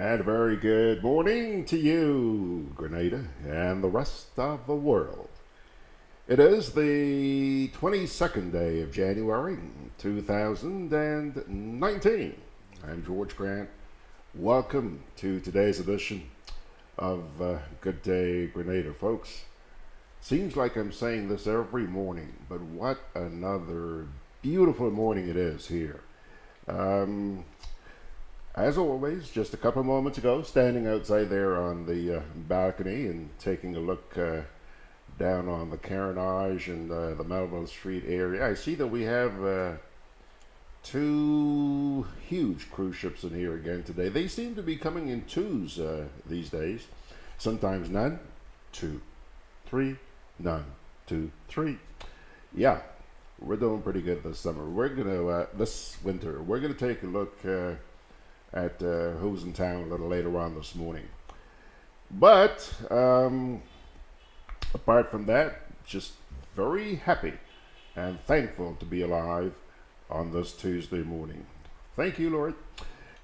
And a very good morning to you, Grenada, and the rest of the world. It is the 22nd day of January 2019. I'm George Grant. Welcome to today's edition of Good Day Grenada, folks. Seems like I'm saying this every morning, but what another beautiful morning it is here. As always, just a couple moments ago, standing outside there on the balcony and taking a look down on the Carnage and the Melville Street area, I see that we have two huge cruise ships in here again today. They seem to be coming in twos these days. Sometimes none, two, three, none, two, three. Yeah, we're doing pretty good this summer. We're gonna this winter. We're gonna take a look at who's in town a little later on this morning. But apart from that, just very happy and thankful to be alive on this Tuesday morning. Thank you, Lord.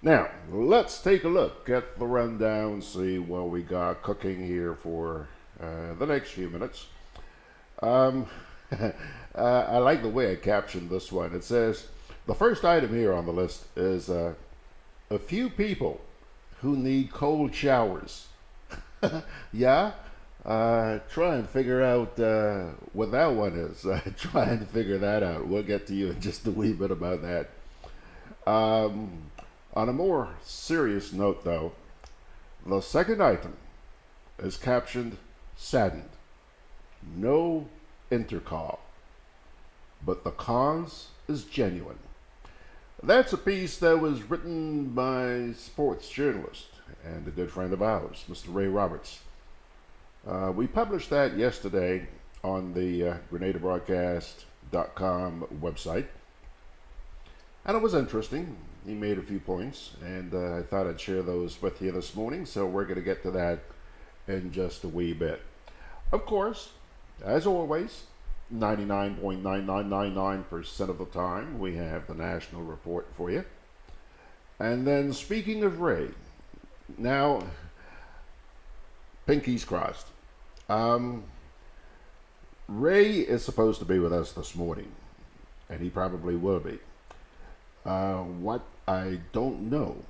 Now, let's take a look at the rundown, see what we got cooking here for the next few minutes. I like the way I captioned this one. It says, the first item here on the list is a few people who need cold showers. Yeah? Try and figure out what that one is. Try and figure that out. We'll get to you in just a wee bit about that. On a more serious note, though, the second item is captioned Saddened. No Intercol. But the cause is genuine. That's a piece that was written by sports journalist and a good friend of ours, Mr. Ray Roberts. We published that yesterday on the GRENADABROADCAST.com website. And it was interesting. He made a few points, and I thought I'd share those with you this morning, so we're going to get to that in just a wee bit. Of course, as always, 99.9999% of the time, we have the national report for you. And then, speaking of Ray, now, pinkies crossed. Ray is supposed to be with us this morning, and he probably will be. What I don't know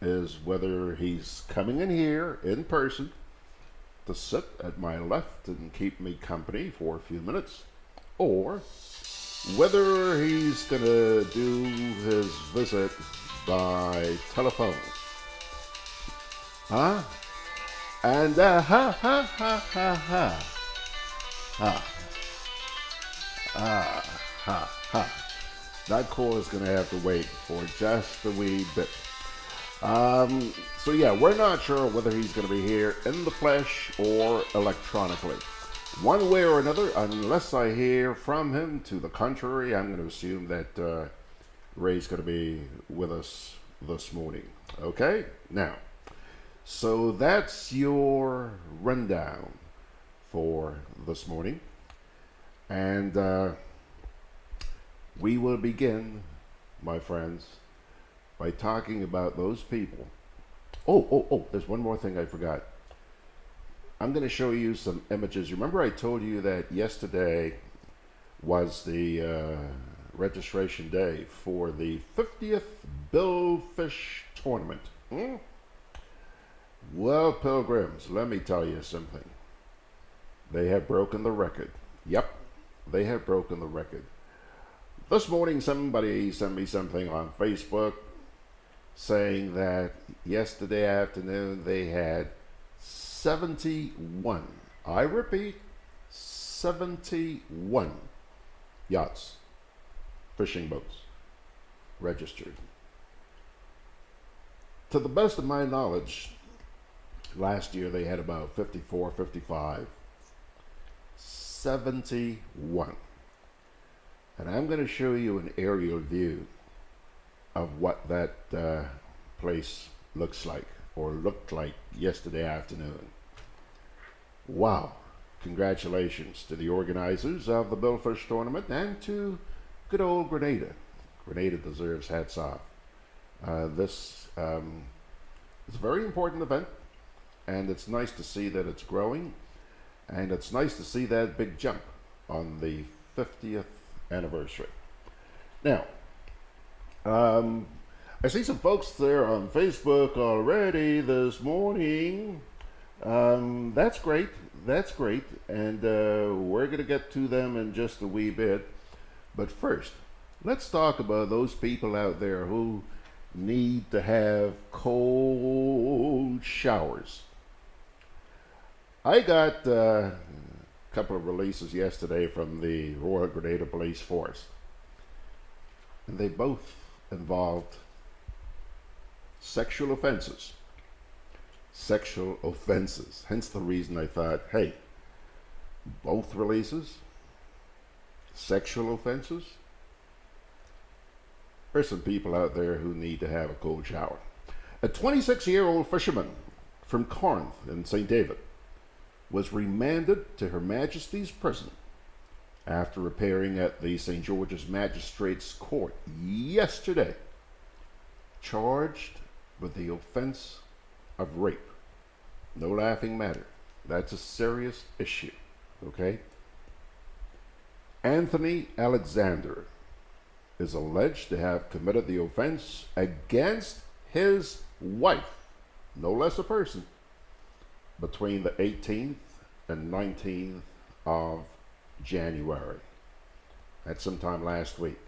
is whether he's coming in here in person to sit at my left and keep me company for a few minutes, or whether he's going to do his visit by telephone. Huh? And ha ha ha ha ha. Ha ha. That call is going to have to wait for just a wee bit. So yeah, we're not sure whether he's going to be here in the flesh or electronically. One way or another, unless I hear from him to the contrary, I'm going to assume that Ray's going to be with us this morning. Okay? Now, so that's your rundown for this morning. And we will begin, my friends, by talking about those people. Oh, there's one more thing I forgot. I'm going to show you some images. Remember I told you that yesterday was the registration day for the 50th billfish tournament. Well, pilgrims, let me tell you something. They have broken the record. Yep, they have broken the record. This morning somebody sent me something on Facebook saying that yesterday afternoon they had 71, I repeat, 71 yachts, fishing boats, registered. To the best of my knowledge, last year they had about 54, 55, 71. And I'm going to show you an aerial view of what that place looks like, or looked like yesterday afternoon. Wow. Congratulations to the organizers of the Billfish Tournament and to good old Grenada. Grenada deserves hats off. This It's a very important event, and it's nice to see that it's growing, and it's nice to see that big jump on the 50th anniversary. Now, I see some folks there on Facebook already this morning. That's great. That's great. And we're going to get to them in just a wee bit. But first, let's talk about those people out there who need to have cold showers. I got a couple of releases yesterday from the Royal Grenada Police Force, and they both involved sexual offenses. Sexual offenses. Hence the reason I thought, hey, both releases, sexual offenses. There's some people out there who need to have a cold shower. A 26-year-old fisherman from Corinth in St. David was remanded to Her Majesty's Prison after appearing at the St. George's Magistrates Court yesterday, charged with the offense of rape. No laughing matter. That's a serious issue, okay? Anthony Alexander is alleged to have committed the offense against his wife, no less a person, between the 18th and 19th of January. That's sometime last week.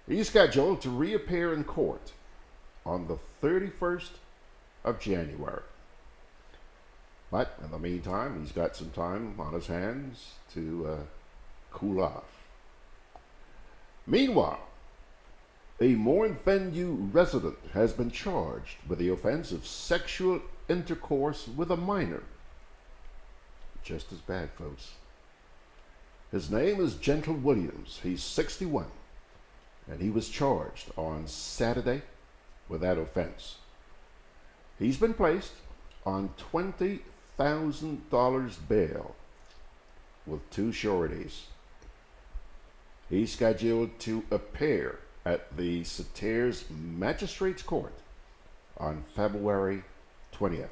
He's scheduled to reappear in court on the 31st of January. But in the meantime, he's got some time on his hands to cool off. Meanwhile, a Morne-Venue resident has been charged with the offense of sexual intercourse with a minor. Just as bad, folks. His name is Gentle Williams. He's 61, and he was charged on Saturday with that offense. He's been placed on $20,000 bail with two sureties. He's scheduled to appear at the Satires Magistrates Court on February 20th.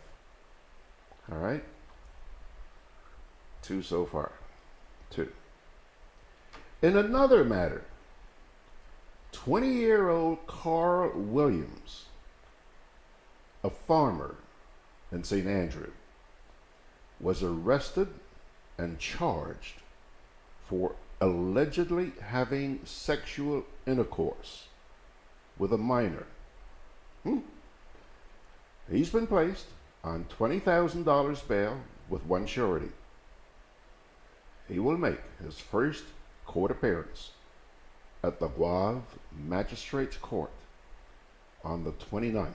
All right? Two so far. Two. In another matter, 20-year-old Carl Williams, a farmer in St. Andrew, was arrested and charged for allegedly having sexual intercourse with a minor. He's been placed on $20,000 bail with one surety. He will make his first court appearance at the Guave Magistrates Court on the 29th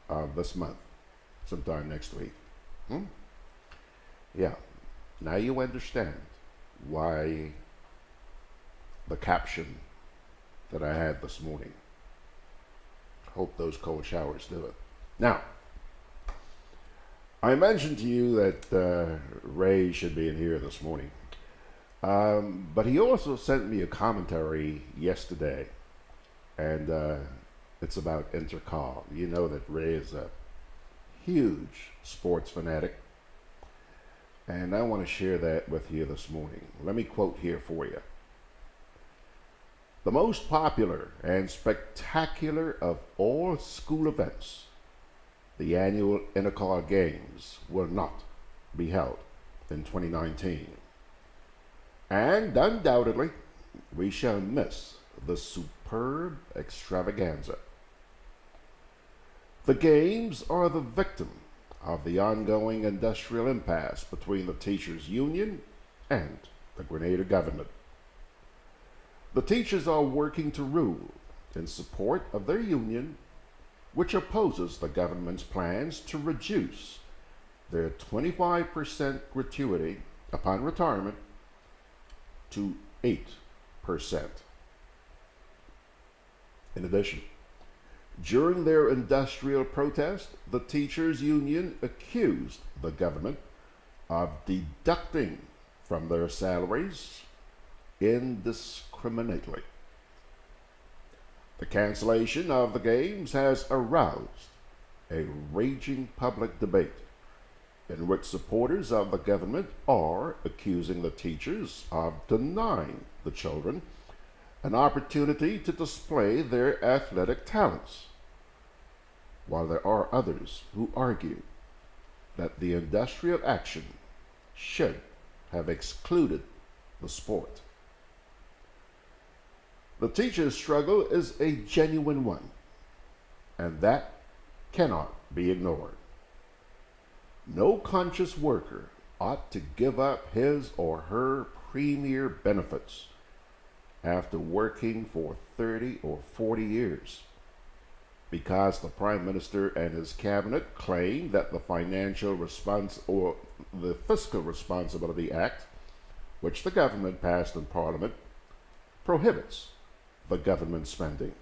of this month, sometime next week. Yeah, now you understand why the caption that I had this morning. Hope those cold showers do it. Now, I mentioned to you that Ray should be in here this morning. But he also sent me a commentary yesterday, and it's about Intercol. You know that Ray is a huge sports fanatic, and I want to share that with you this morning. Let me quote here for you. The most popular and spectacular of all school events, the annual Intercol Games, will not be held in 2019. And undoubtedly, we shall miss the superb extravaganza. The games are the victim of the ongoing industrial impasse between the teachers' union and the Grenada government. The teachers are working to rule in support of their union, which opposes the government's plans to reduce their 25% gratuity upon retirement to 8%. In addition, during their industrial protest, the teachers' union accused the government of deducting from their salaries indiscriminately. The cancellation of the games has aroused a raging public debate in which supporters of the government are accusing the teachers of denying the children an opportunity to display their athletic talents, while there are others who argue that the industrial action should have excluded the sport. The teacher's struggle is a genuine one, and that cannot be ignored. No conscious worker ought to give up his or her premier benefits after working for 30 or 40 years because the Prime Minister and his cabinet claim that the Fiscal Responsibility Act, which the government passed in Parliament, prohibits the government spending.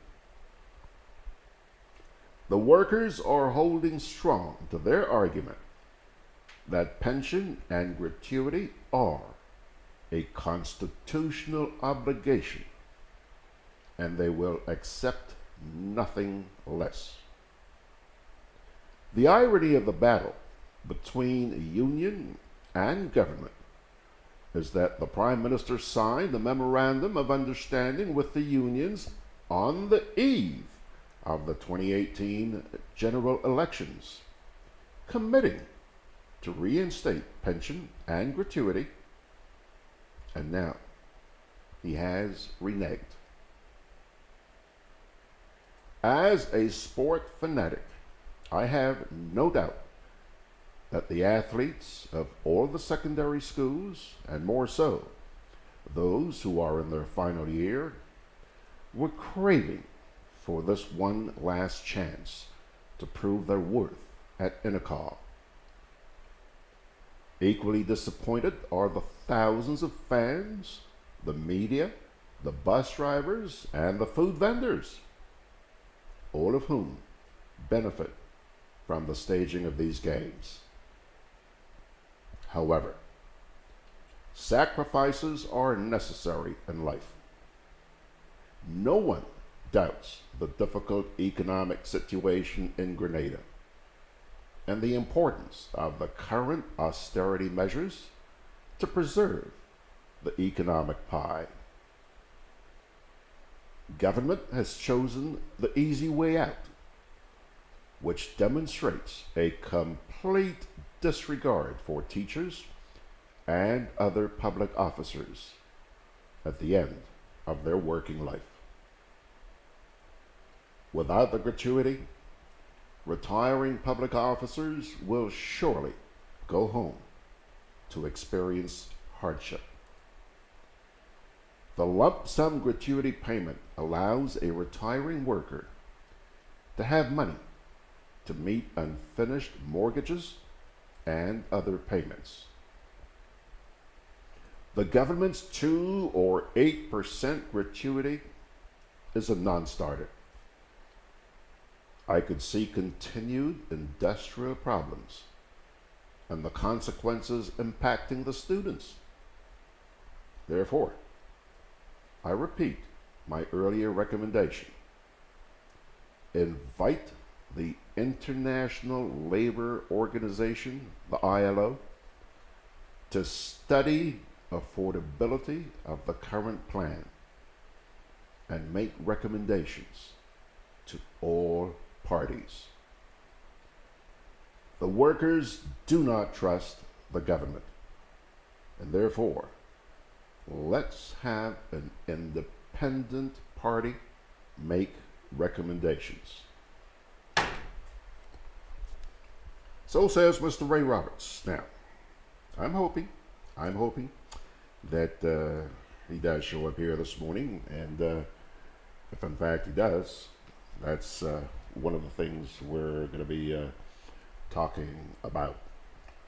The workers are holding strong to their argument that pension and gratuity are a constitutional obligation, and they will accept nothing less. The irony of the battle between union and government is that the Prime Minister signed a memorandum of understanding with the unions on the eve of the 2018 general elections, committing to reinstate pension and gratuity, and now he has reneged. As a sport fanatic, I have no doubt that the athletes of all the secondary schools, and more so, those who are in their final year, were craving for this one last chance to prove their worth at Intercol. Equally disappointed are the thousands of fans, the media, the bus drivers, and the food vendors, all of whom benefit from the staging of these games. However, sacrifices are necessary in life. No one doubts the difficult economic situation in Grenada and the importance of the current austerity measures to preserve the economic pie. Government has chosen the easy way out, which demonstrates a complete disregard for teachers and other public officers at the end of their working life. Without the gratuity, retiring public officers will surely go home to experience hardship. The lump sum gratuity payment allows a retiring worker to have money to meet unfinished mortgages and other payments. The government's 2 or 8% gratuity is a non-starter. I could see continued industrial problems and the consequences impacting the students. Therefore, I repeat my earlier recommendation. Invite the International Labor Organization, the ILO, to study affordability of the current plan and make recommendations to all parties. The workers do not trust the government, and therefore, let's have an independent party make recommendations. So says Mr. Ray Roberts. Now, I'm hoping that he does show up here this morning, and if in fact he does, that's one of the things we're going to be talking about,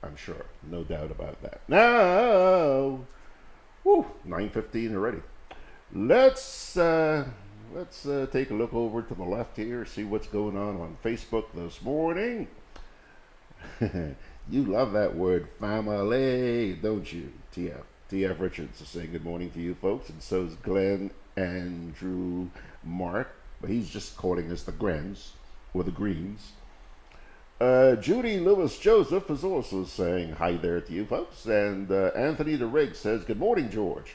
I'm sure. No doubt about that. Now, 9:15 already. Let's take a look over to the left here, see what's going on Facebook this morning. You love that word, family, don't you? TF Richards is saying good morning to you folks, and so is Glenn, Andrew, Mark, but he's just calling us the Grens or the Greens. Judy Lewis Joseph is also saying hi there to you folks. And Anthony DeRigg says, good morning, George.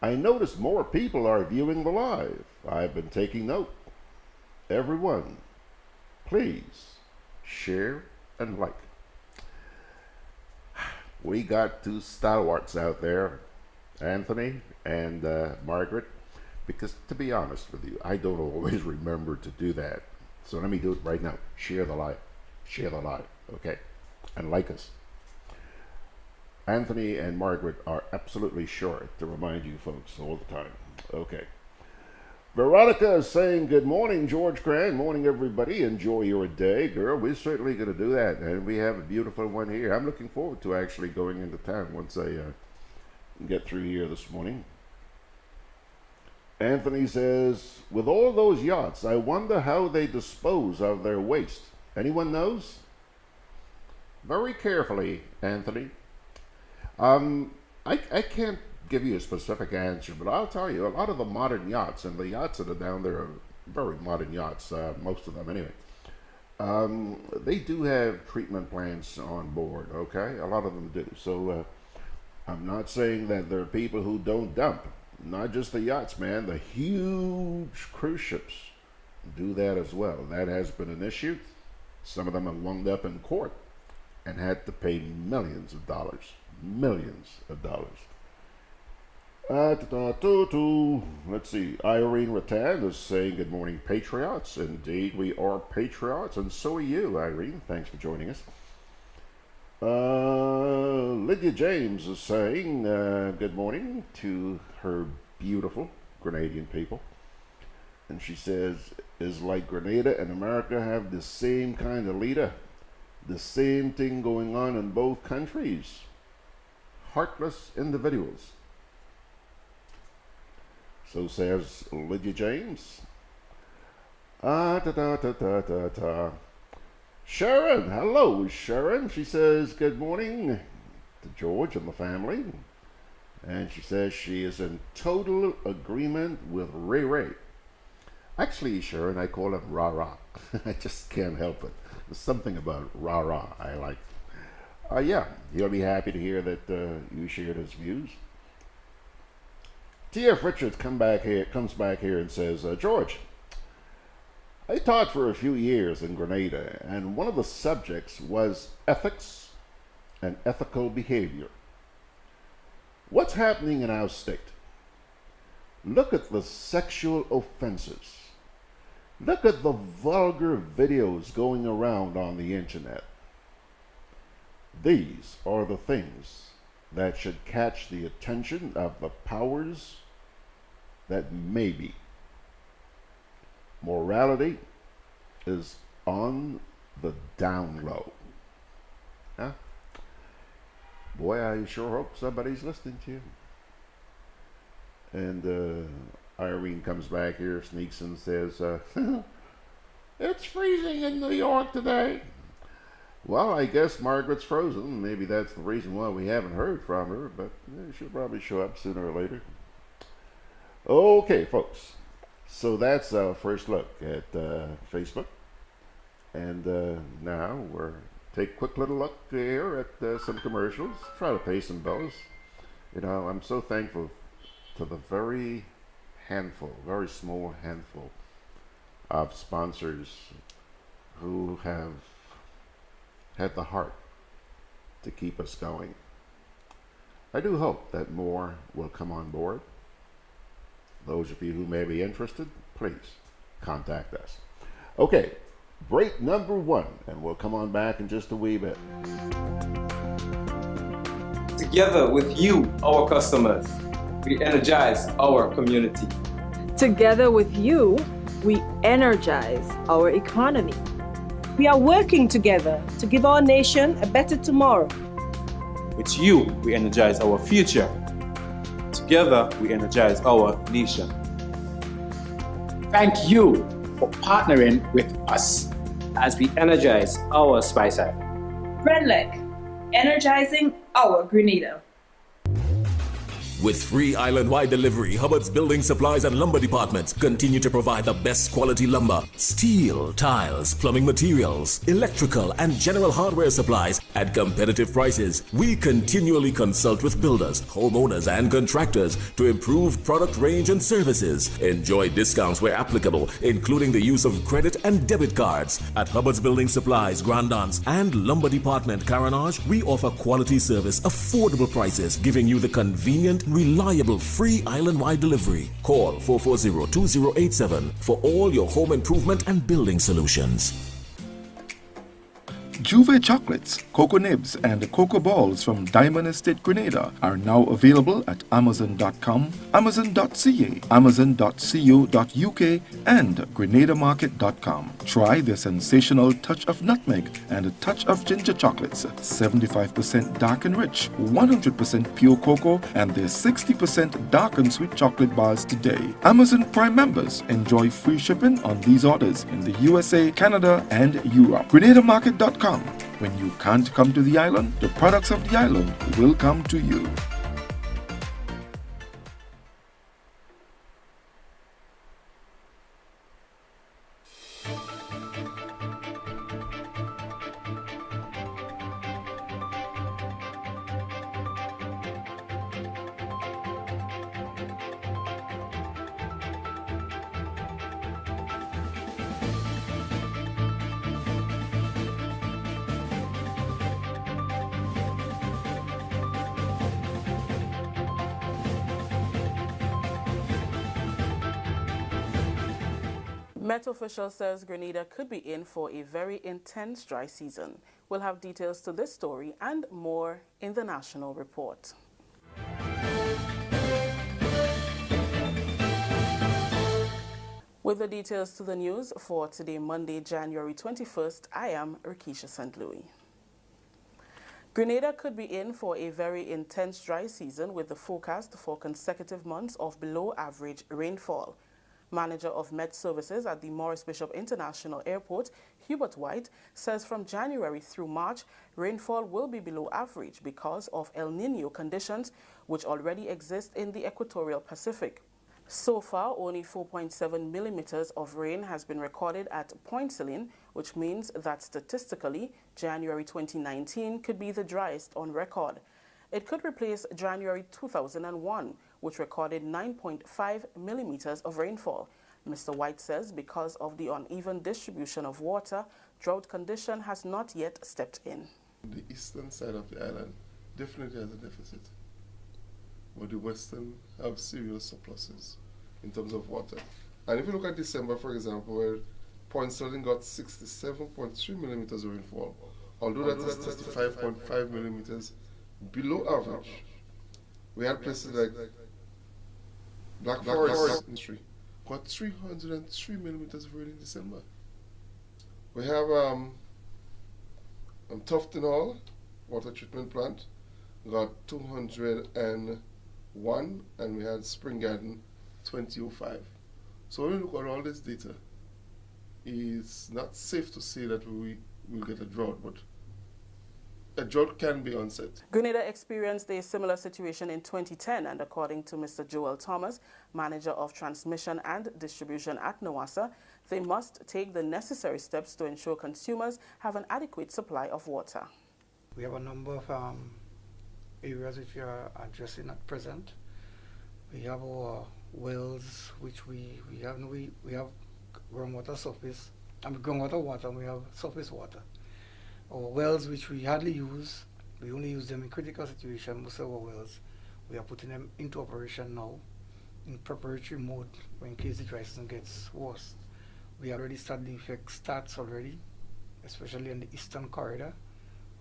I notice more people are viewing the live. I've been taking note. Everyone, please share and like. We got two stalwarts out there, Anthony and Margaret, because to be honest with you, I don't always remember to do that. So let me do it right now. Share the live. Share the live, okay? And like us. Anthony and Margaret are absolutely sure to remind you folks all the time. Okay. Veronica is saying, good morning, George Cran. Morning, everybody. Enjoy your day. Girl, we're certainly going to do that. And we have a beautiful one here. I'm looking forward to actually going into town once I get through here this morning. Anthony says, with all those yachts, I wonder how they dispose of their waste. Anyone knows? Very carefully, Anthony. I can't give you a specific answer, but I'll tell you, a lot of the modern yachts, and the yachts that are down there are very modern yachts, most of them anyway, they do have treatment plants on board, okay? A lot of them do. So I'm not saying that there are people who don't dump. Not just the yachts, man. The huge cruise ships do that as well. That has been an issue. Some of them have wound up in court and had to pay millions of dollars. Millions of dollars. Let's see. Irene Rattan is saying, good morning, Patriots. Indeed, we are Patriots, and so are you, Irene. Thanks for joining us. Lydia James is saying, good morning to her beautiful Grenadian people. And she says, is like Grenada and America have the same kind of leader, the same thing going on in both countries. Heartless individuals. So says Lydia James. Sharon, hello Sharon. She says good morning to George and the family. And she says she is in total agreement with Ray Ray. Actually, Sharon, I call him Rah Rah. I just can't help it. There's something about Rah Rah I like. Yeah, he'll be happy to hear that you shared his views. T.F. Richards comes back here and says, George, I taught for a few years in Grenada, and one of the subjects was ethics and ethical behavior. What's happening in our state? Look at the sexual offenses. Look at the vulgar videos going around on the internet. These are the things that should catch the attention of the powers that may be. Morality is on the down low. Huh? Boy, I sure hope somebody's listening to you. And Irene comes back here, sneaks and says, it's freezing in New York today. Well, I guess Margaret's frozen. Maybe that's the reason why we haven't heard from her, but she'll probably show up sooner or later. Okay, folks. So that's our first look at Facebook. And now we're take a quick little look here at some commercials. Try to pay some bills. You know, I'm so thankful to the very small handful of sponsors who have had the heart to keep us going. I do hope that more will come on board. Those of you who may be interested, please contact us. Okay, break number 1, and we'll come on back in just a wee bit. Together with you, our customers, we energize our community. Together with you, we energize our economy. We are working together to give our nation a better tomorrow. With you, we energize our future. Together, we energize our nation. Thank you for partnering with us as we energize our Speyside. GrenLec, energizing our Grenada. With free island-wide delivery, Hubbard's Building Supplies and Lumber Departments continue to provide the best quality lumber, steel, tiles, plumbing materials, electrical and general hardware supplies at competitive prices. We continually consult with builders, homeowners and contractors to improve product range and services. Enjoy discounts where applicable, including the use of credit and debit cards. At Hubbard's Building Supplies, Grandance and Lumber Department, Caranage, we offer quality service, affordable prices, giving you the convenient, reliable, free island-wide delivery. Call 440-2087 for all your home improvement and building solutions. Juve chocolates, cocoa nibs, and cocoa balls from Diamond Estate Grenada are now available at Amazon.com, Amazon.ca, Amazon.co.uk, and GrenadaMarket.com. Try their sensational touch of nutmeg and a touch of ginger chocolates, 75% dark and rich, 100% pure cocoa, and their 60% dark and sweet chocolate bars today. Amazon Prime members enjoy free shipping on these orders in the USA, Canada, and Europe. GrenadaMarket.com. When you can't come to the island, the products of the island will come to you. Met official says Grenada could be in for a very intense dry season. We'll have details to this story and more in the national report. With the details to the news for today, Monday, January 21st, I am Rikisha St. Louis. Grenada could be in for a very intense dry season with the forecast for consecutive months of below average rainfall. Manager of Met Services at the Morris Bishop International Airport, Hubert White, says from January through March, rainfall will be below average because of El Niño conditions, which already exist in the equatorial Pacific. So far, only 4.7 millimeters of rain has been recorded at Point Celine, which means that statistically, January 2019 could be the driest on record. It could replace January 2001, which recorded 9.5 millimeters of rainfall. Mr. White says because of the uneven distribution of water, drought condition has not yet stepped in. The eastern side of the island definitely has a deficit, but the western have serious surpluses in terms of water. And if you look at December, for example, where Point Sterling got 67.3 millimeters of rainfall, although that is 35.5 millimeters below average. We had places like Black Forest industry got 303 millimeters of rain in December. We have Tufton Hall water treatment plant got 201, and we had Spring Garden 2005. So when we look at all this data, it's not safe to say that we will get a drought, but a drought can be onset. Grenada experienced a similar situation in 2010, and according to Mr. Joel Thomas, manager of transmission and distribution at NOASA, they must take the necessary steps to ensure consumers have an adequate supply of water. We have a number of areas which we are addressing at present. We have our wells, which we have groundwater surface, groundwater water, and we have surface water. Our wells, which we hardly use, we only use them in critical situations. Most of our wells, we are putting them into operation now in preparatory mode in case the dry season gets worse. We already started the effect starts already, especially in the eastern corridor.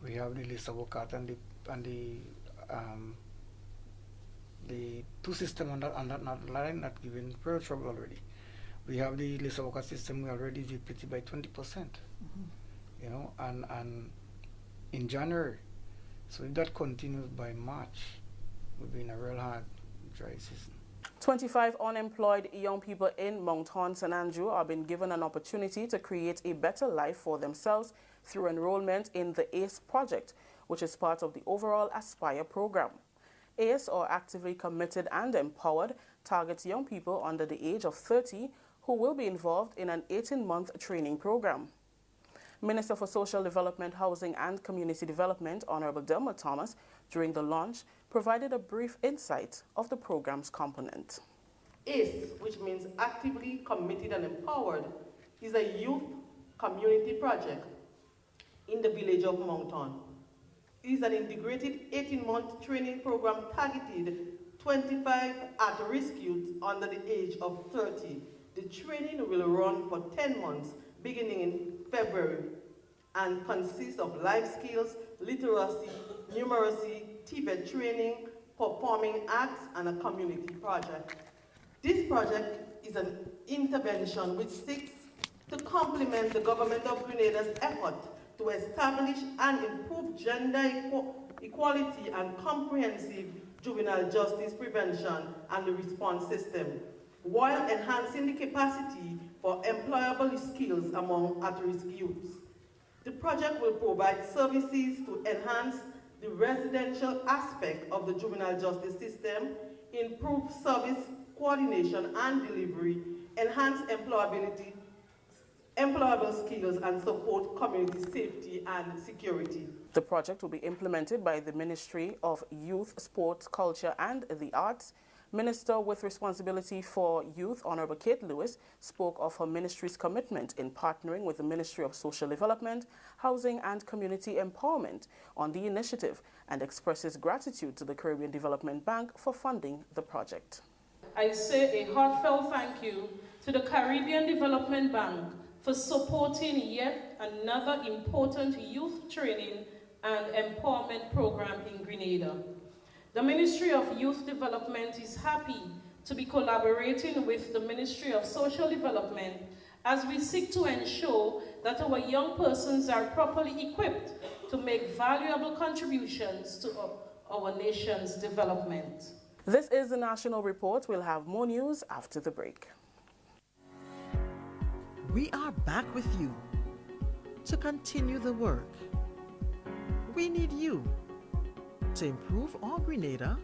We have the Lissavocat and the two systems on that line that giving real trouble already. We have the Lissavocat system, we already depleted by 20%. You know, and in January. So if that continues by March, we'll be in a real hard dry season. 25 unemployed young people in Mount Horn, St. Andrew are being given an opportunity to create a better life for themselves through enrollment in the ACE project, which is part of the overall Aspire program. ACE, or Actively Committed and Empowered, targets young people under the age of 30 who will be involved in an 18-month training program. Minister for Social Development, Housing and Community Development, Honorable Delma Thomas, during the launch, provided a brief insight of the program's component. ACE, which means Actively Committed and Empowered, is a youth community project in the village of Moncton. It is an integrated 18-month training program targeted 25 at-risk youths under the age of 30. The training will run for 10 months, beginning in February, and consists of life skills, literacy, numeracy, Tibet training, performing arts, and a community project. This project is an intervention which seeks to complement the government of Grenada's effort to establish and improve gender equality and comprehensive juvenile justice prevention and the response system, while enhancing the capacity for employable skills among at-risk youths. The project will provide services to enhance the residential aspect of the juvenile justice system, improve service coordination and delivery, enhance employable skills, and support community safety and security. The project will be implemented by the Ministry of Youth, Sports, Culture and the Arts. Minister with responsibility for youth, Honorable Kate Lewis, spoke of her ministry's commitment in partnering with the Ministry of Social Development, Housing and Community Empowerment on the initiative and expresses gratitude to the Caribbean Development Bank for funding the project. I say a heartfelt thank you to the Caribbean Development Bank for supporting yet another important youth training and empowerment program in Grenada. The Ministry of Youth Development is happy to be collaborating with the Ministry of Social Development as we seek to ensure that our young persons are properly equipped to make valuable contributions to our nation's development. This is the National Report. We'll have more news after the break. We are back with you to continue the work. We need you to improve all Grenada,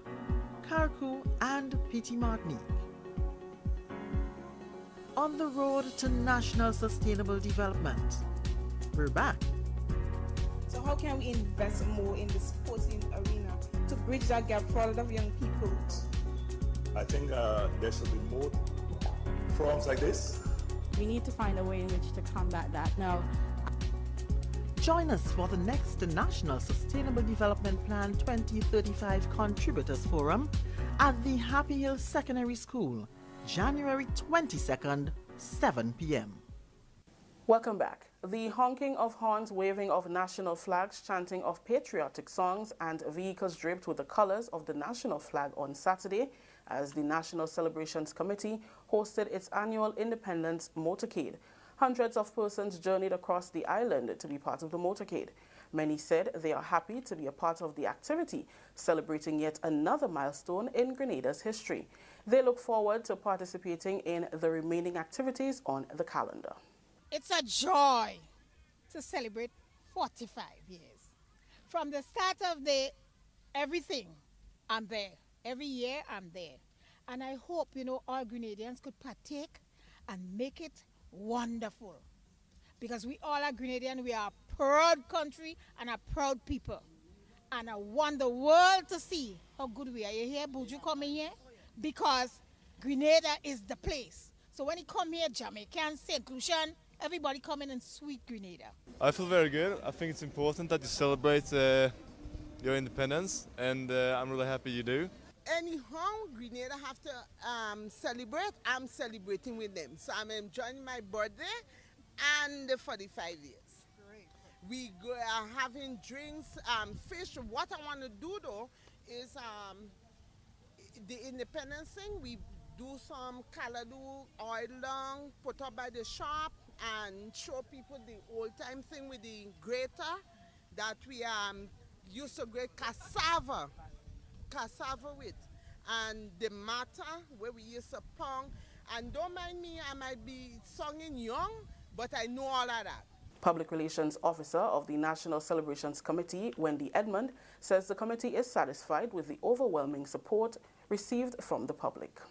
Carriacou, and Petite Martinique. On the road to national sustainable development, we're back. So how can we invest more in the sporting arena to bridge that gap for a lot of young people? I think there should be more forums like this. We need to find a way in which to combat that. Now, join us for the next National Sustainable Development Plan 2035 Contributors Forum at the Happy Hill Secondary School, January 22nd, 7 p.m. Welcome back. The honking of horns, waving of national flags, chanting of patriotic songs, and vehicles draped with the colors of the national flag on Saturday as the National Celebrations Committee hosted its annual Independence Motorcade. Hundreds of persons journeyed across the island to be part of the motorcade. Many said they are happy to be a part of the activity, celebrating yet another milestone in Grenada's history. They look forward to participating in the remaining activities on the calendar. It's a joy to celebrate 45 years. From the start of everything, I'm there. Every year, I'm there. And I hope, all Grenadians could partake and make it wonderful. Because we all are Grenadian, we are a proud country and a proud people. And I want the world to see how good we are. You hear Buju coming here? Because Grenada is the place. So when you come here, Jamaican, St. Lucian, everybody coming in sweet Grenada. I feel very good. I think it's important that you celebrate your independence, and I'm really happy you do. Anyhow, Grenada have to celebrate. I'm celebrating with them. So I'm enjoying my birthday and the 45 years. Great. We are having drinks, fish. What I want to do though is the independence thing. We do some caladu, oil long, put up by the shop and show people the old time thing with the grater that we used to grate cassava with, and the matter where we used to pong. And don't mind me, I might be singing young, but I know all of that. Public Relations Officer of the National Celebrations Committee, Wendy Edmond, says the committee is satisfied with the overwhelming support received from the public.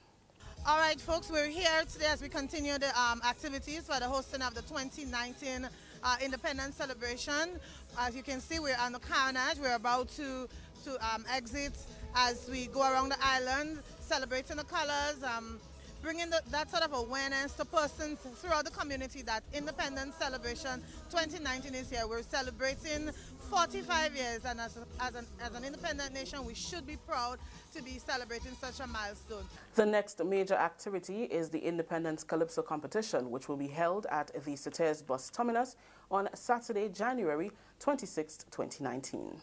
All right, folks, we're here today as we continue the activities for the hosting of the 2019 Independence Celebration. As you can see, we're on the carnage. We're about to exit as we go around the island, celebrating the colors, bringing that sort of awareness to persons throughout the community that Independence Celebration 2019 is here. We're celebrating 45 years, and as an independent nation, we should be proud to be celebrating such a milestone. The next major activity is the Independence Calypso competition, which will be held at the Citez bus terminus on Saturday, January 26, 2019.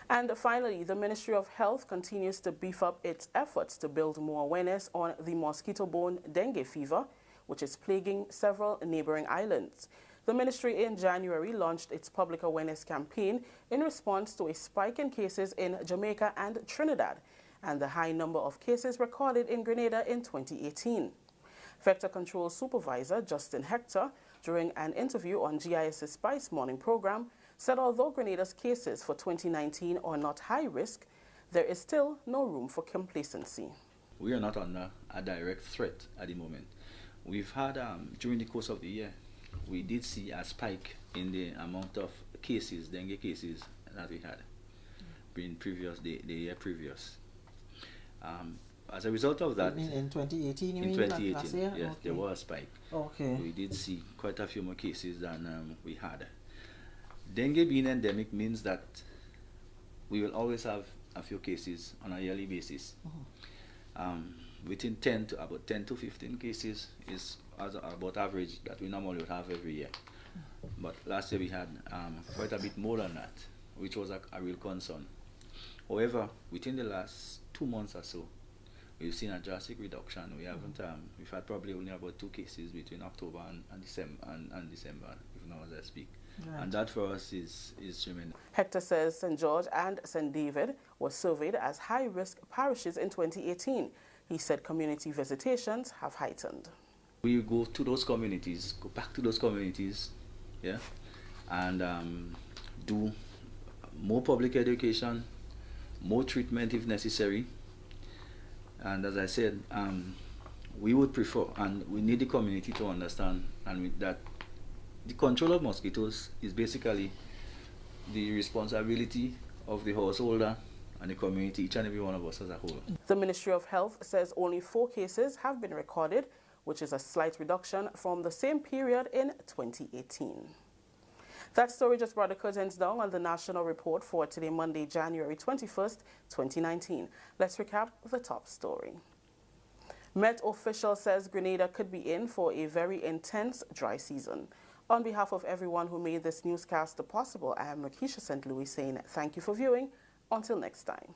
And finally, the Ministry of Health continues to beef up its efforts to build more awareness on the mosquito-borne dengue fever, which is plaguing several neighboring islands. The ministry in January launched its public awareness campaign in response to a spike in cases in Jamaica and Trinidad and the high number of cases recorded in Grenada in 2018. Vector Control Supervisor Justin Hector, during an interview on GIS's Spice Morning program, said although Grenada's cases for 2019 are not high risk, there is still no room for complacency. We are not under a direct threat at the moment. We've had, during the course of the year, we did see a spike in the amount of cases, dengue cases, that we had in the year previous. As a result of that, You mean in 2018? You in mean 2018, last year? yes, Okay. there was a spike. Okay. We did see quite a few more cases than we had. Dengue being endemic means that we will always have a few cases on a yearly basis. Within 10 to 15 cases is about average that we normally would have every year. But last year we had quite a bit more than that, which was a real concern. However, within the last 2 months or so, we've seen a drastic reduction. We haven't, we've had probably only about 2 cases between October and December, even now as I speak. Right. And that for us is tremendous. Hector says St. George and St. David were surveyed as high-risk parishes in 2018. He said community visitations have heightened. We go to those communities, go back to those communities, yeah, and do more public education, more treatment if necessary. And as I said, we would prefer, and we need the community to understand, that the control of mosquitoes is basically the responsibility of the householder and the community, each and every one of us as a whole. The Ministry of Health says only 4 cases have been recorded, which is a slight reduction from the same period in 2018. That story just brought the curtains down on the National Report for today, Monday, January 21st, 2019. Let's recap the top story. Met official says Grenada could be in for a very intense dry season. On behalf of everyone who made this newscast possible, I am Rakisha St. Louis saying thank you for viewing. Until next time.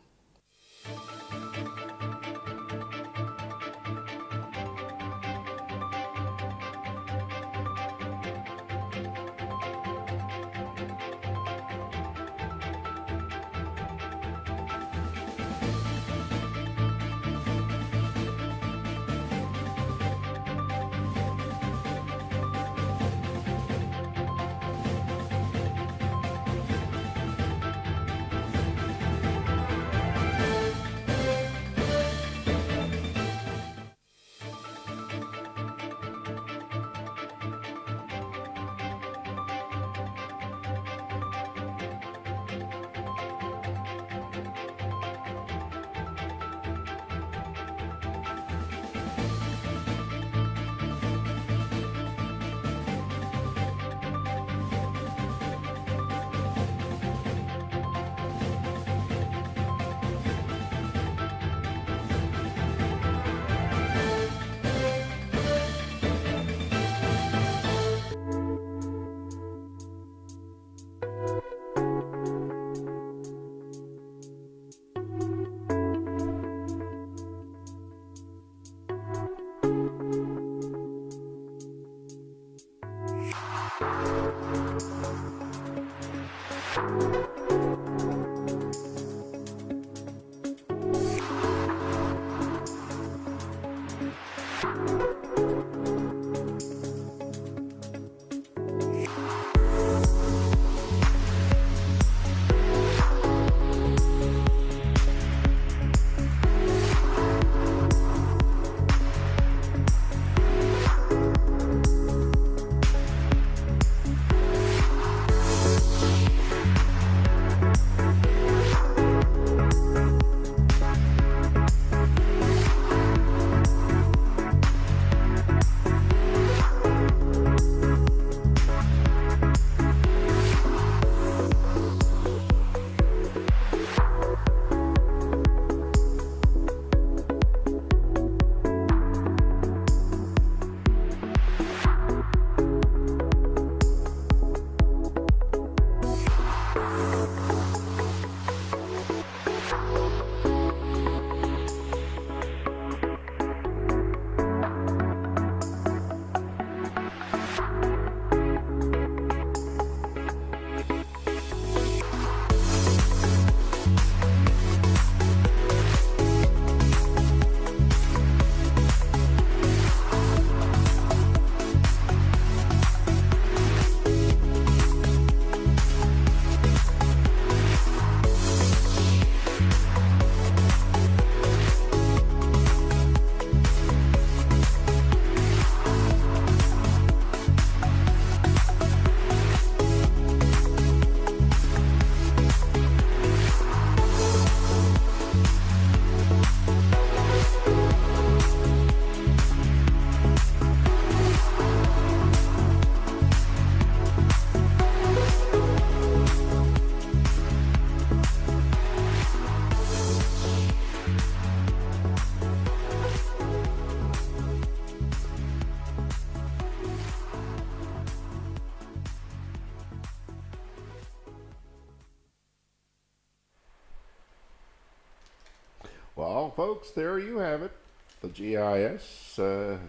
Well, folks, there you have it, the GIS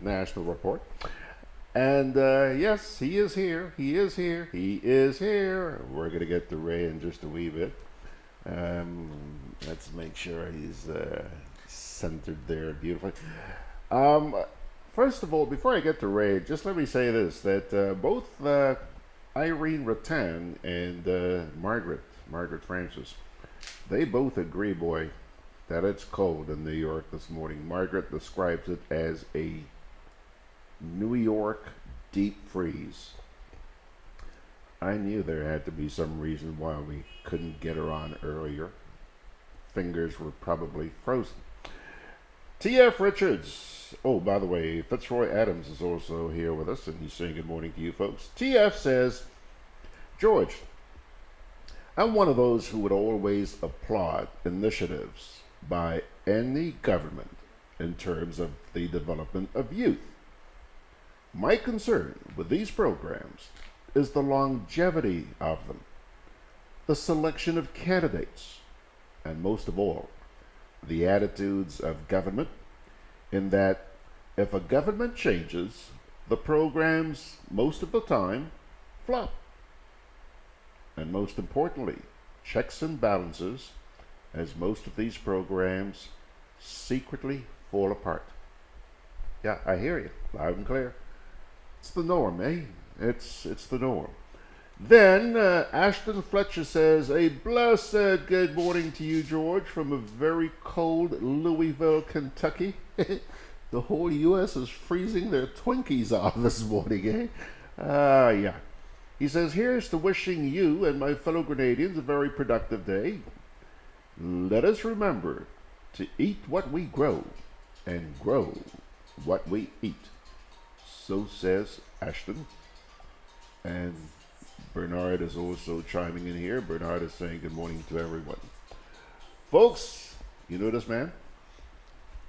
National Report. And yes, he is here. He is here. He is here. We're going to get to Ray in just a wee bit. Let's make sure he's centered there beautifully. First of all, before I get to Ray, just let me say this, that both Irene Rattan and Margaret Francis, they both agree, boy, that it's cold in New York this morning. Margaret describes it as a New York deep freeze. I knew there had to be some reason why we couldn't get her on earlier. Fingers were probably frozen. T.F. Richards. Oh, by the way, Fitzroy Adams is also here with us, and he's saying good morning to you folks. T.F. says, George, I'm one of those who would always applaud initiatives by any government in terms of the development of youth. My concern with these programs is the longevity of them, the selection of candidates, and most of all, the attitudes of government, in that if a government changes, the programs most of the time flop. And most importantly, checks and balances, as most of these programs secretly fall apart. Yeah, I hear you, loud and clear. It's the norm, eh? It's the norm. Then Ashton Fletcher says, a blessed good morning to you, George, from a very cold Louisville, Kentucky. The whole U.S. is freezing their Twinkies off this morning, eh? Yeah. He says, here's to wishing you and my fellow Grenadians a very productive day. Let us remember to eat what we grow and grow what we eat. So says Ashton. And Bernard is also chiming in here. Bernard is saying good morning to everyone. Folks, you know this man?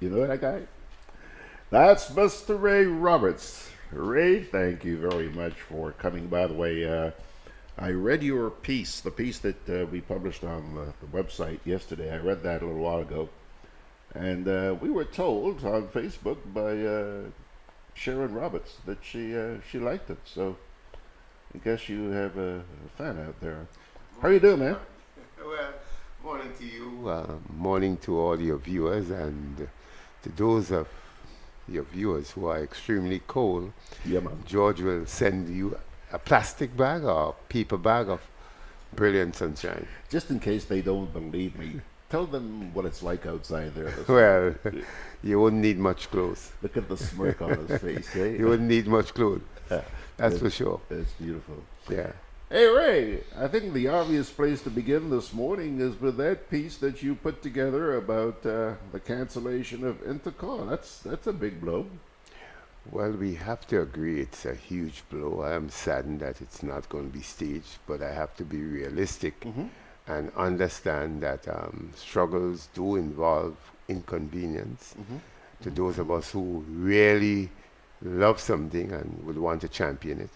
You know that guy? That's Mr. Ray Roberts. Ray, thank you very much for coming. By the way, I read your piece, the piece that we published on the website yesterday. I read that a little while ago. And we were told on Facebook by Sharon Roberts that she liked it. So I guess you have a fan out there. How you doing, man? Well, morning to you. Morning to all your viewers, and to those of your viewers who are extremely cold. Yeah, man. George will send you a plastic bag or paper bag of brilliant sunshine. Just in case they don't believe me, tell them what it's like outside there. Well, you wouldn't need much clothes. Look at the smirk on his face, eh? You wouldn't need much clothes. That's for sure. It's beautiful. Yeah. Hey, Ray, I think the obvious place to begin this morning is with that piece that you put together about the cancellation of Intercol. That's a big blow. Well, we have to agree it's a huge blow. I am saddened that it's not going to be staged, but I have to be realistic and understand that struggles do involve inconvenience to those of us who really love something and would want to champion it.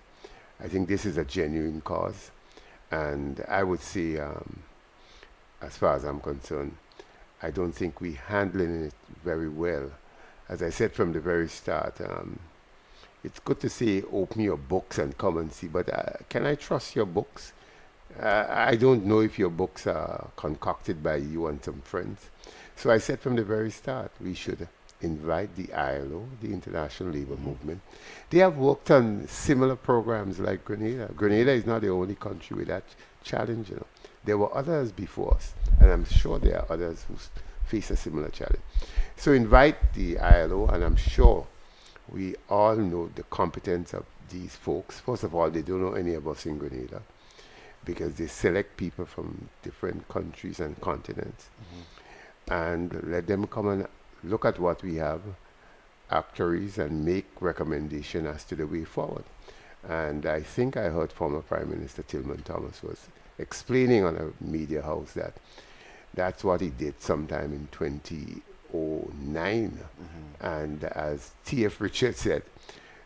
I think this is a genuine cause, and I would say, as far as I'm concerned, I don't think we're handling it very well. As I said from the very start, it's good to say open your books and come and see, but can I trust your books? I don't know if your books are concocted by you and some friends. So I said from the very start, we should invite the ILO, the International Labour Movement. They have worked on similar programs like Grenada. Grenada is not the only country with that challenge. You know. There were others before us, and I'm sure there are others who face a similar challenge. So invite the ILO, and I'm sure we all know the competence of these folks. First of all, they don't know any of us in Grenada, because they select people from different countries and continents, and let them come and look at what we have, actuaries, and make recommendation as to the way forward. And I think I heard former Prime Minister Tillman Thomas was explaining on a media house that that's what he did sometime in 2009. And as T.F. Richards said,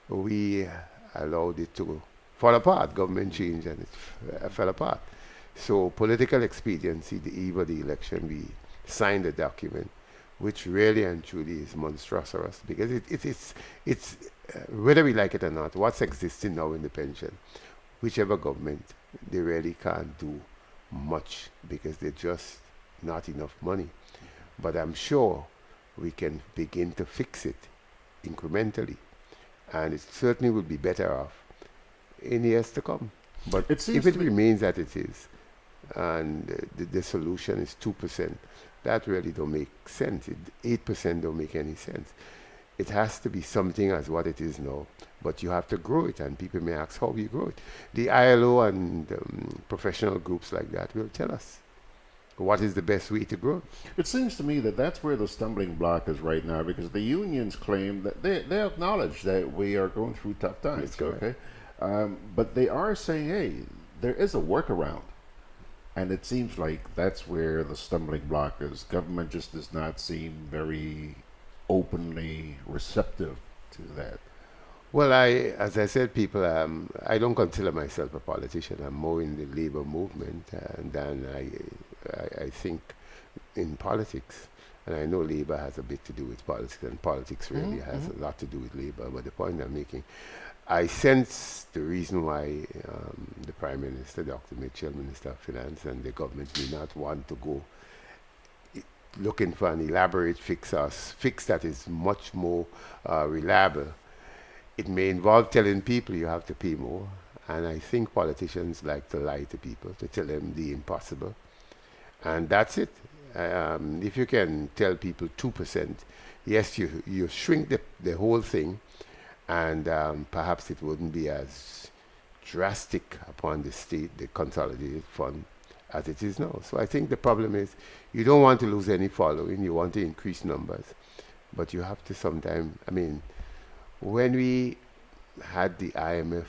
we allowed it to fall apart. Government changed and it fell apart. So political expediency, the eve of the election, we signed a document which really and truly is monstrous because it's whether we like it or not, what's existing now in the pension, whichever government, they really can't do much because they're just not enough money. But I'm sure we can begin to fix it incrementally, and it certainly will be better off in years to come. But if it remains that it is, and the solution is 2%, that really don't make sense. 8% don't make any sense. It has to be something as what it is now, but you have to grow it, and people may ask how you grow it. The ILO and professional groups like that will tell us what is the best way to grow. It seems to me that that's where the stumbling block is right now, because the unions claim that they acknowledge that we are going through tough times, okay? But they are saying, hey, there is a workaround. And it seems like that's where the stumbling block is. Government just does not seem very openly receptive to that. Well, as I said, people, I don't consider myself a politician. I'm more in the labor movement than I think in politics. And I know labor has a bit to do with politics, and politics really has a lot to do with labor. But the point I'm making, I sense the reason why the Prime Minister, Dr. Mitchell, Minister of Finance, and the government may not want to go looking for an elaborate fix that is much more reliable. It may involve telling people you have to pay more, and I think politicians like to lie to people, to tell them the impossible, and that's it. If you can tell people 2%, yes, you shrink the whole thing, and perhaps it wouldn't be as drastic upon the state, the consolidated fund, as it is now. So I think the problem is you don't want to lose any following, you want to increase numbers, but you have to sometime, I mean, when we had the IMF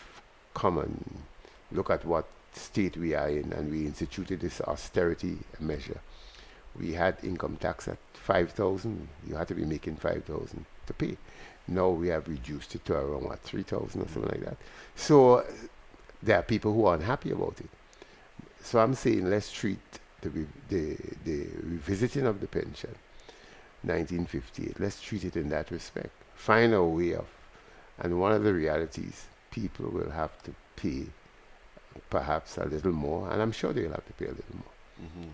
come and look at what state we are in, and we instituted this austerity measure, we had income tax at 5,000. You had to be making 5,000 to pay. Now we have reduced it to around, what, 3,000 or something like that. So there are people who are unhappy about it. So I'm saying let's treat the revisiting of the pension, 1958, let's treat it in that respect. Find a way of, and one of the realities, people will have to pay perhaps a little more, and I'm sure they'll have to pay a little more.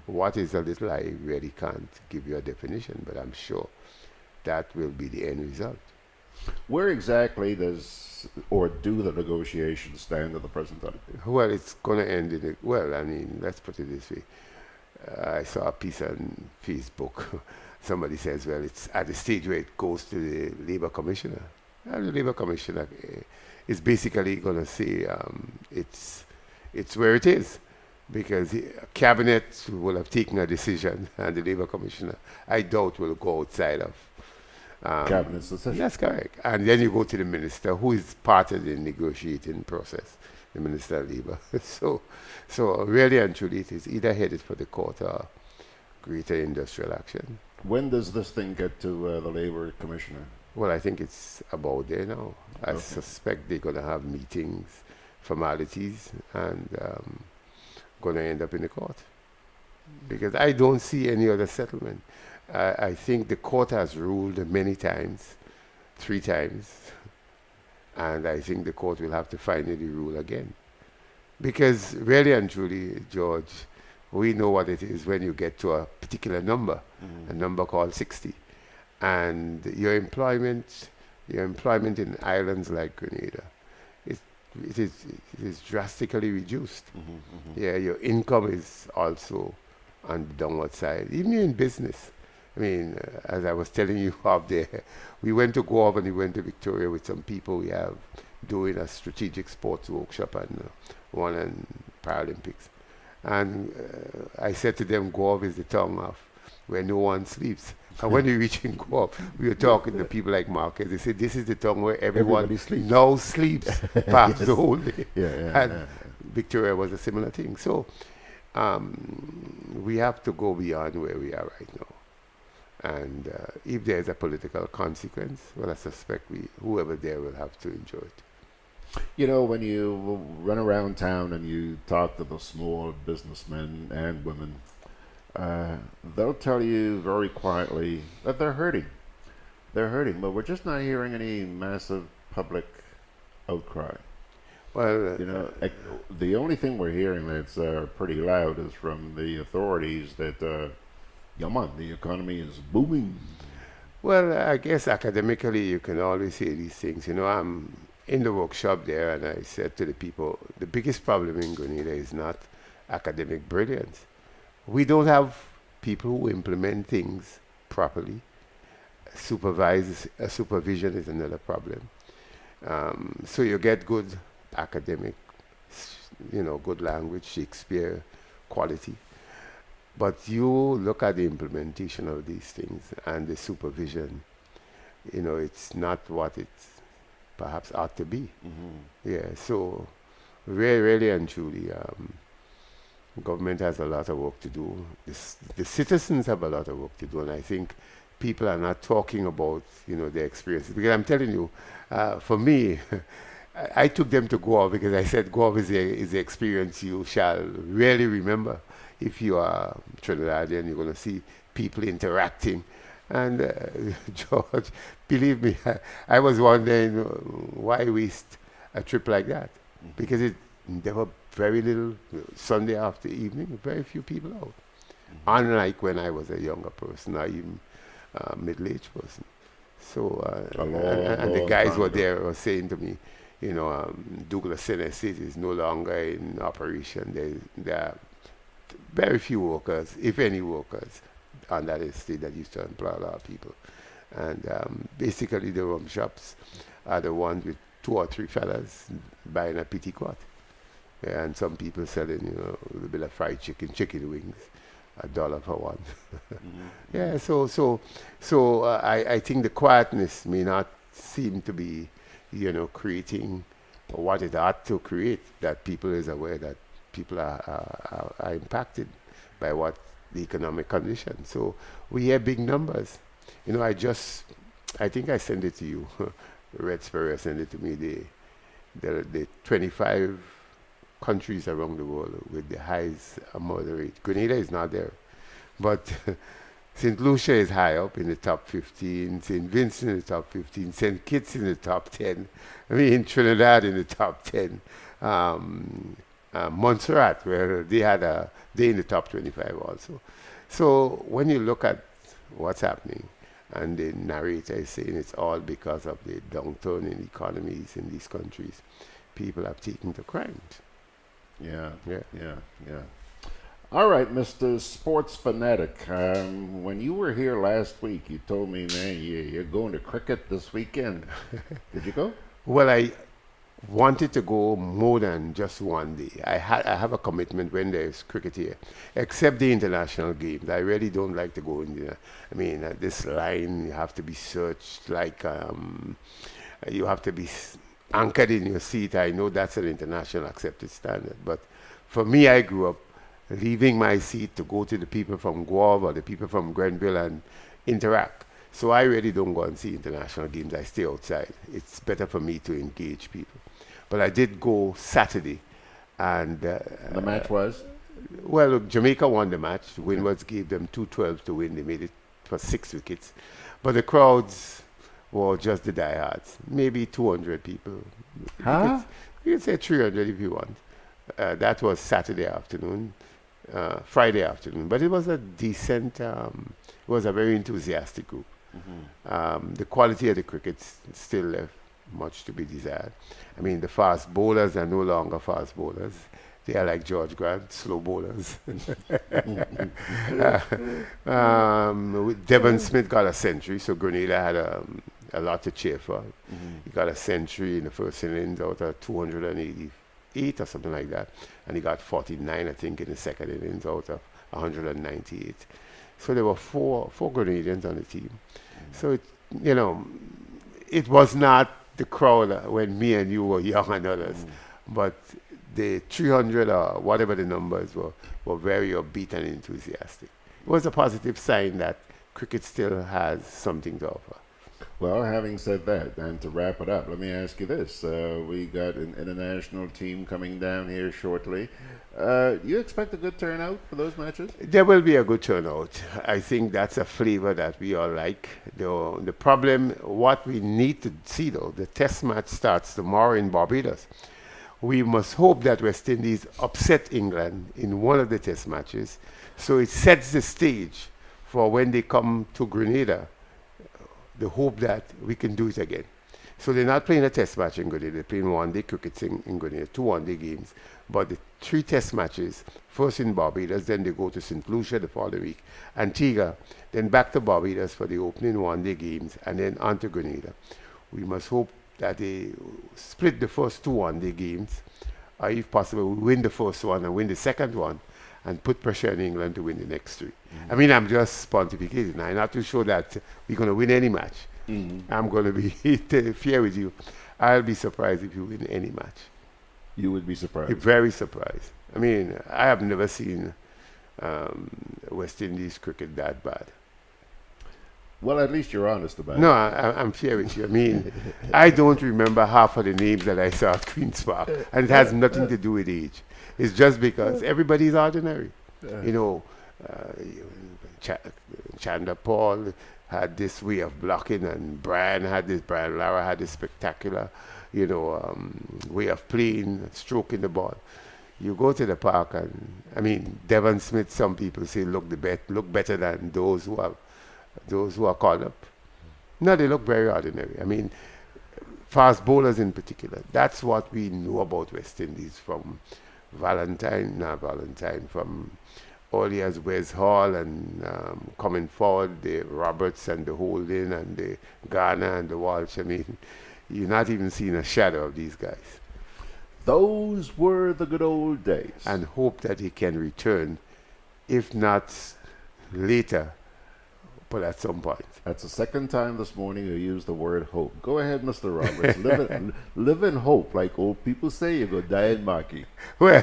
What is a little, I really can't give you a definition, but I'm sure that will be the end result. Where exactly does or do the negotiations stand at the present time? Well, it's going to end in well, I mean, let's put it this way. I saw a piece on Facebook. Somebody says, well, it's at the stage where it goes to the Labour Commissioner. And the Labour Commissioner is basically going to say it's where it is, because Cabinet will have taken a decision, and the Labour Commissioner, I doubt, will go outside of Cabinet's decision. That's correct. And then you go to the Minister, who is part of the negotiating process, the Minister of Labour. So really and truly, it is either headed for the court or greater industrial action. When does this thing get to the Labour Commissioner? Well, I think it's about there now. I suspect they're going to have meetings, formalities, and going to end up in the court. Because I don't see any other settlement. I think the court has ruled many times, 3 times, and I think the court will have to finally rule again. Because really and truly, George, we know what it is when you get to a particular number, a number called 60. And your employment in islands like Grenada, it is drastically reduced. Yeah, your income is also on the downward side, even in business. I mean, as I was telling you up there, we went to Guam and we went to Victoria with some people we have doing a strategic sports workshop and one in Paralympics. And I said to them, Guam is the town of where no one sleeps. And when we reached in Guam, we were talking to people like Marcus. They said, this is the town where everyone now sleeps past the whole day. And Victoria was a similar thing. So we have to go beyond where we are right now. And if there's a political consequence, well, I suspect whoever there will have to enjoy it. You know, when you run around town and you talk to the small businessmen and women, they'll tell you very quietly that they're hurting. They're hurting, but we're just not hearing any massive public outcry. Well, The only thing we're hearing that's pretty loud is from the authorities that, yeah, man, the economy is booming. Well, I guess academically you can always say these things. I'm in the workshop there and I said to the people, the biggest problem in Grenada is not academic brilliance. We don't have people who implement things properly. Supervision is another problem. So you get good academic, good language, Shakespeare quality. But you look at the implementation of these things and the supervision, it's not what it perhaps ought to be. Yeah, so really and truly, government has a lot of work to do. The citizens have a lot of work to do, and I think people are not talking about, their experiences. Because I'm telling you, for me, I took them to Goa because I said Goa is the experience you shall really remember. If you are Trinidadian, you're going to see people interacting. And George, believe me, I was wondering why waste a trip like that? Because there were very little Sunday after evening, very few people out. Unlike when I was a younger person, or even middle-aged person. So, and the guys were there were saying to me, Douglas Estate is no longer in operation. There are very few workers, if any workers, on that estate that used to employ a lot of people. And basically the rum shops are the ones with 2 or 3 fellas buying a petticoat. Yeah, and some people selling, a bit of fried chicken wings, $1 for one. Yeah, so I think the quietness may not seem to be, creating what it ought to create, that people is aware that people are impacted by what the economic condition. So we hear big numbers. I think I sent it to you. Red Sparrow sent it to me. The 25 countries around the world with the highest murder rate. Grenada is not there. But St. Lucia is high up in the top 15, St. Vincent in the top 15, St. Kitts in the top 10, Trinidad in the top 10, Montserrat, where they're in the top 25 also. So when you look at what's happening, and the narrator is saying it's all because of the downturn in economies in these countries, people have taken to crimes. Yeah. All right, Mr. Sports Fanatic. When you were here last week, you told me, man, you're going to cricket this weekend. Did you go? Well, I wanted to go more than just one day. I have a commitment when there's cricket here, except the international games. I really don't like to go in there. This line, you have to be searched like you have to be anchored in your seat. I know that's an international accepted standard, but for me, I grew up leaving my seat to go to the people from Guava or the people from Grenville and interact. So I really don't go and see international games. I stay outside. It's better for me to engage people. But I did go Saturday, and the match was? Well, Jamaica won the match. Windwards gave them 2-12 to win. They made it for 6 wickets. But the crowds were just the diehards. Maybe 200 people. Huh? You could say 300 if you want. That was Saturday afternoon. Friday afternoon, but it was a decent, it was a very enthusiastic group. The quality of the cricket still left much to be desired. The fast bowlers are no longer fast bowlers. They are like George Grant, slow bowlers. Devon Smith got a century, so Grenada had a lot to cheer for. He got a century in the first innings out of 288 or something like that, and he got 49, I think, in the second innings out of 198. So there were four Grenadians on the team. So it was not the crowd when me and you were young and others, but the 300 or whatever the numbers were very upbeat and enthusiastic. It was a positive sign that cricket still has something to offer. Well, having said that, and to wrap it up, let me ask you this. We got an international team coming down here shortly. You expect a good turnout for those matches? There will be a good turnout. I think that's a flavor that we all like. The problem, what we need to see though, the test match starts tomorrow in Barbados. We must hope that West Indies upset England in one of the test matches, so it sets the stage for when they come to Grenada, the hope that we can do it again. So they're not playing a test match in Grenada, they're playing one-day cricket in Grenada, 2 one-day games. But the 3 test matches, first in Barbados, then they go to St. Lucia the following week, Antigua, then back to Barbados for the opening one-day games, and then on to Grenada. We must hope that they split the first 2 one-day games, or if possible, win the first one and win the second one, and put pressure on England to win the next 3. I mean, I'm just pontificating. I'm not too sure that we're going to win any match. I'm going to be fair with you. I'll be surprised if you win any match. You would be surprised? Very surprised. I mean, I have never seen West Indies cricket that bad. Well, at least you're honest about it. No, I'm fair with you. I mean, I don't remember half of the names that I saw at Queen's Park, and it has nothing to do with age. It's just because everybody's ordinary. You know, Chandler Paul had this way of blocking, and Brian Lara had this spectacular, way of playing, stroking the ball. You go to the park, and I mean, Devon Smith, some people say look better than those who are called up. No, they look very ordinary. I mean, fast bowlers in particular. That's what we know about West Indies from from early as Wes Hall, and coming forward, the Roberts and the Holding and the Garner and the Walsh. I mean, you're not even seeing a shadow of these guys. Those were the good old days. And hope that he can return, if not later, but at some point. That's the second time this morning you used the word hope. Go ahead, Mr. Roberts. live in hope. Like old people say, you go die in Maki. Well,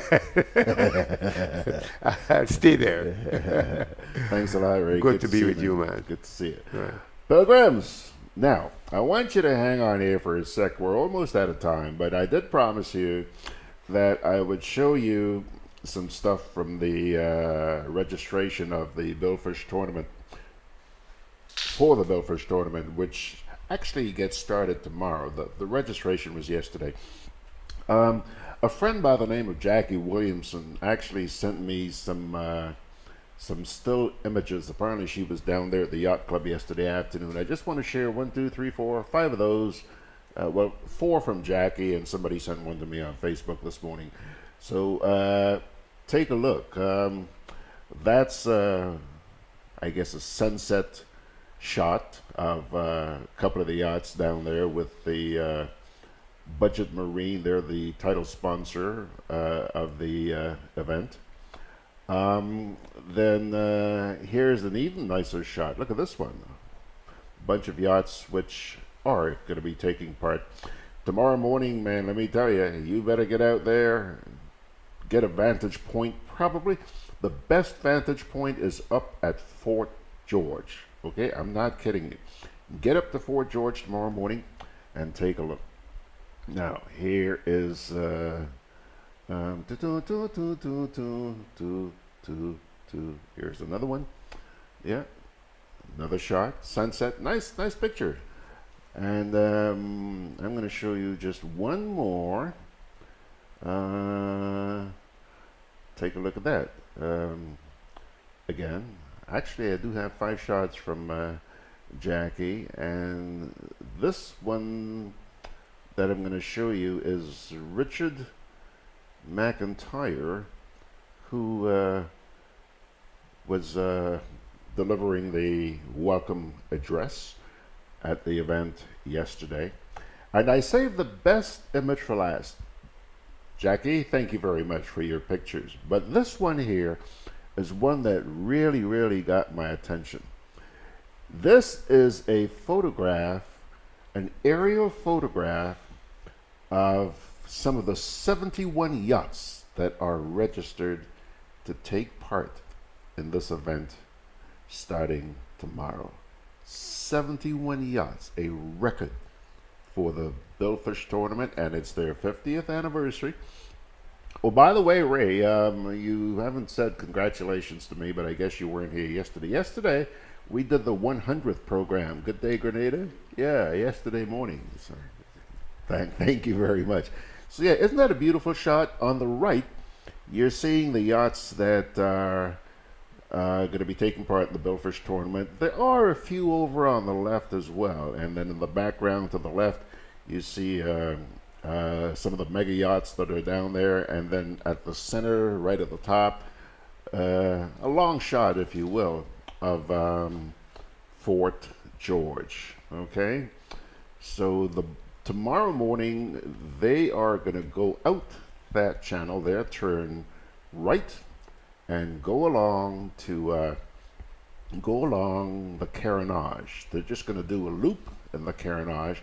I'll stay there. Thanks a lot, Ray. Good to be with you, man. Good to see you. Right. Pilgrims, now, I want you to hang on here for a sec. We're almost out of time, but I did promise you that I would show you some stuff from the registration of the billfish tournament, for the billfish tournament, which actually gets started tomorrow. The registration was yesterday. A friend by the name of Jackie Williamson actually sent me some still images. Apparently she was down there at the yacht club yesterday afternoon. I just want to share 1, 2, 3, 4, 5 of those. 4 from Jackie, and somebody sent one to me on Facebook this morning. So take a look. That's I guess a sunset shot of a couple of the yachts down there with the Budget Marine. They're the title sponsor of the event. Then here's an even nicer shot. Look at this one. Bunch of yachts which are going to be taking part tomorrow morning. Man, let me tell you, you better get out there, get a vantage point. Probably the best vantage point is up at Fort George. Okay, I'm not kidding you. Get up to Fort George tomorrow morning and take a look. Now, here is here's another one. Yeah, another shot. Sunset. Nice picture. And I'm going to show you just one more. Take a look at that. Again, actually, I do have 5 shots from Jackie, and this one that I'm going to show you is Richard McIntyre, who was delivering the welcome address at the event yesterday. And I saved the best image for last. Jackie, thank you very much for your pictures. But this one here is one that really got my attention. This is a photograph, an aerial photograph of some of the 71 yachts that are registered to take part in this event starting tomorrow. 71 yachts, a record for the billfish tournament, and it's their 50th anniversary. Oh, by the way, Ray, you haven't said congratulations to me, but I guess you weren't here yesterday. Yesterday, we did the 100th program. Gudday Grenada? Yeah, yesterday morning. So, thank you very much. So, yeah, isn't that a beautiful shot? On the right, you're seeing the yachts that are going to be taking part in the billfish tournament. There are a few over on the left as well. And then in the background to the left, you see some of the mega yachts that are down there, and then at the center, right at the top, a long shot, if you will, of Fort George. Okay, so tomorrow morning they are going to go out that channel there, turn right, and go along the Carenage. They're just going to do a loop in the Carenage,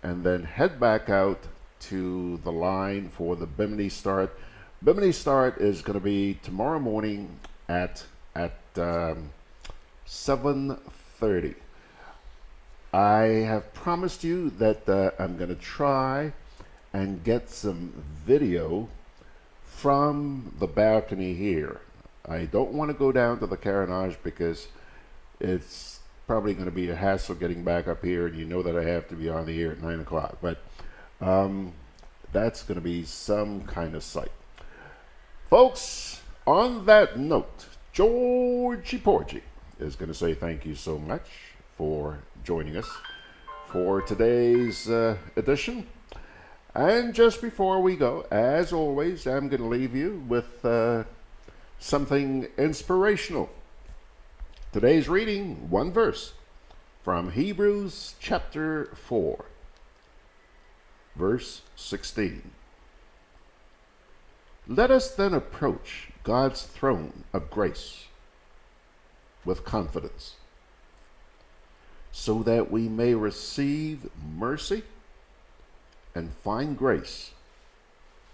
and then head back out to the line for the Bimini start. Bimini start is going to be tomorrow morning at 7:30. I have promised you that I'm going to try and get some video from the balcony here. I don't want to go down to the Carenage because it's probably going to be a hassle getting back up here, and you know that I have to be on the air at 9 o'clock. But that's going to be some kind of sight. Folks, on that note, Georgie Porgy is going to say thank you so much for joining us for today's edition. And just before we go, as always, I'm going to leave you with something inspirational. Today's reading, one verse from Hebrews chapter 4, verse 16. Let us then approach God's throne of grace with confidence, so that we may receive mercy and find grace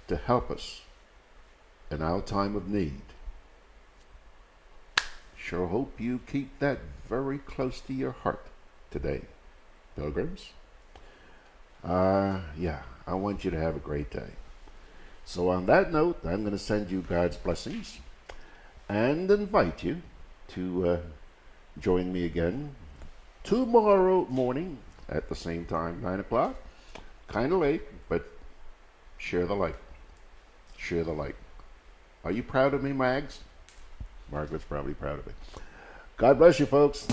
to help us in our time of need. Sure hope you keep that very close to your heart today, pilgrims. Yeah, I want you to have a great day. So on that note, I'm going to send you God's blessings and invite you to join me again tomorrow morning at the same time, 9 o'clock. Kind of late, but share the light. Share the light. Are you proud of me, Mags? Margaret's probably proud of me. God bless you, folks.